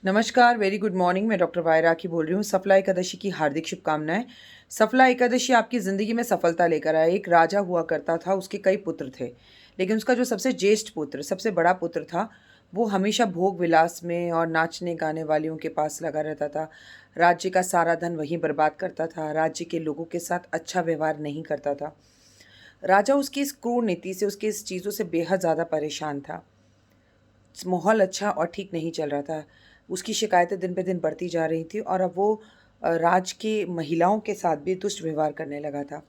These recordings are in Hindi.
नमस्कार, वेरी गुड मॉर्निंग। मैं डॉक्टर वायरा की बोल रही हूँ। सफला एकादशी की हार्दिक शुभकामनाएं। सफला एकादशी आपकी ज़िंदगी में सफलता लेकर आया। एक राजा हुआ करता था, उसके कई पुत्र थे, लेकिन उसका जो सबसे ज्येष्ठ पुत्र, सबसे बड़ा पुत्र था, वो हमेशा भोग विलास में और नाचने गाने वालियों के पास लगा रहता था। राज्य का सारा धन वहीं बर्बाद करता था। राज्य के लोगों के साथ अच्छा व्यवहार नहीं करता था। राजा उसकी इस क्रूर नीति से, उसकी इस चीज़ों से बेहद ज़्यादा परेशान था। माहौल अच्छा और ठीक नहीं चल रहा था। उसकी शिकायतें दिन पे दिन बढ़ती जा रही थी और अब वो राज्य की महिलाओं के साथ भी दुष्ट व्यवहार करने लगा था।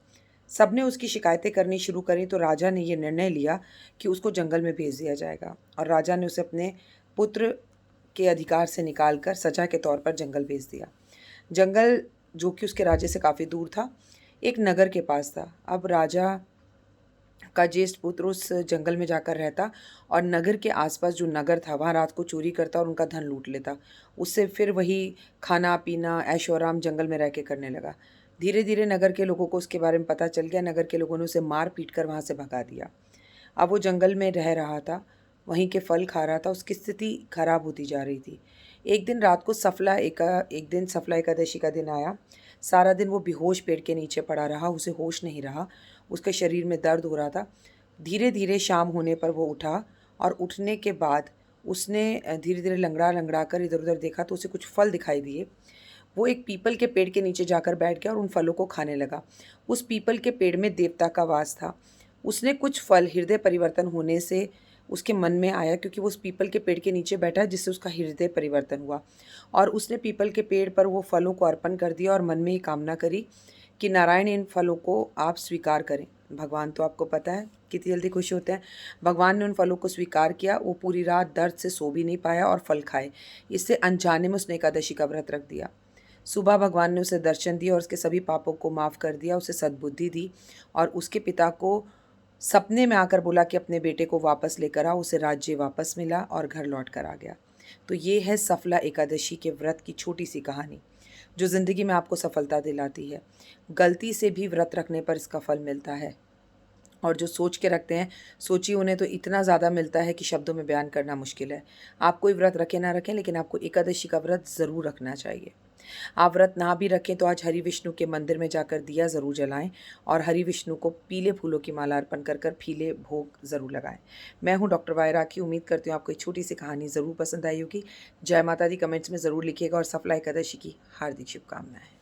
सबने उसकी शिकायतें करनी शुरू करी तो राजा ने ये निर्णय लिया कि उसको जंगल में भेज दिया जाएगा और राजा ने उसे अपने पुत्र के अधिकार से निकाल कर सजा के तौर पर जंगल भेज दिया। जंगल जो कि उसके राज्य से काफ़ी दूर था, एक नगर के पास था। अब राजा का ज्येष्ठ पुत्र उस जंगल में जाकर रहता और नगर के आसपास जो नगर था वहाँ रात को चोरी करता और उनका धन लूट लेता। उससे फिर वही खाना पीना ऐशो आराम जंगल में रह के करने लगा। धीरे धीरे नगर के लोगों को उसके बारे में पता चल गया। नगर के लोगों ने उसे मार पीट कर वहाँ से भगा दिया। अब वो जंगल में रह रहा था, वहीं के फल खा रहा था। उसकी स्थिति खराब होती जा रही थी। एक दिन रात को एक दिन सफला एकादशी का दिन आया। सारा दिन वो बेहोश पेड़ के नीचे पड़ा रहा, उसे होश नहीं रहा। उसके शरीर में दर्द हो रहा था। धीरे धीरे शाम होने पर वो उठा और उठने के बाद उसने धीरे धीरे लंगड़ा लंगड़ा कर इधर उधर देखा तो उसे कुछ फल दिखाई दिए। वो एक पीपल के पेड़ के नीचे जाकर बैठ गया और उन फलों को खाने लगा। उस पीपल के पेड़ में देवता का वास था। उसने कुछ फल हृदय परिवर्तन होने से उसके मन में आया, क्योंकि वो उस पीपल के पेड़ के नीचे बैठा जिससे उसका हृदय परिवर्तन हुआ। और उसने पीपल के पेड़ पर वो फलों को अर्पण कर दिया और मन में ये कामना करी कि नारायण इन फलों को आप स्वीकार करें। भगवान तो आपको पता है कितनी जल्दी खुश होते हैं। भगवान ने उन फलों को स्वीकार किया। वो पूरी रात दर्द से सो भी नहीं पाया और फल खाए। इससे अनजाने में उसने एकादशी का व्रत रख दिया। सुबह भगवान ने उसे दर्शन दिया और उसके सभी पापों को माफ़ कर दिया, उसे सद्बुद्धि दी और उसके पिता को सपने में आकर बोला कि अपने बेटे को वापस लेकर आओ। उसे राज्य वापस मिला और घर लौट कर आ गया। तो ये है सफला एकादशी के व्रत की छोटी सी कहानी, जो ज़िंदगी में आपको सफलता दिलाती है। गलती से भी व्रत रखने पर इसका फल मिलता है और जो सोच के रखते हैं, सोचिए उन्हें तो इतना ज़्यादा मिलता है कि शब्दों में बयान करना मुश्किल है। आप कोई व्रत रखें ना रखें, लेकिन आपको एकादशी का व्रत ज़रूर रखना चाहिए। आप व्रत ना भी रखें तो आज हरि विष्णु के मंदिर में जाकर दिया ज़रूर जलाएं और हरि विष्णु को पीले फूलों की माला अर्पण कर कर पीले भोग ज़रूर लगाएं। मैं हूं डॉक्टर वायरा की। उम्मीद करती हूँ आपको एक छोटी सी कहानी ज़रूर पसंद आई होगी। जय माता दी कमेंट्स में ज़रूर लिखिएगा और सफला एकादशी की हार्दिक शुभकामनाएं।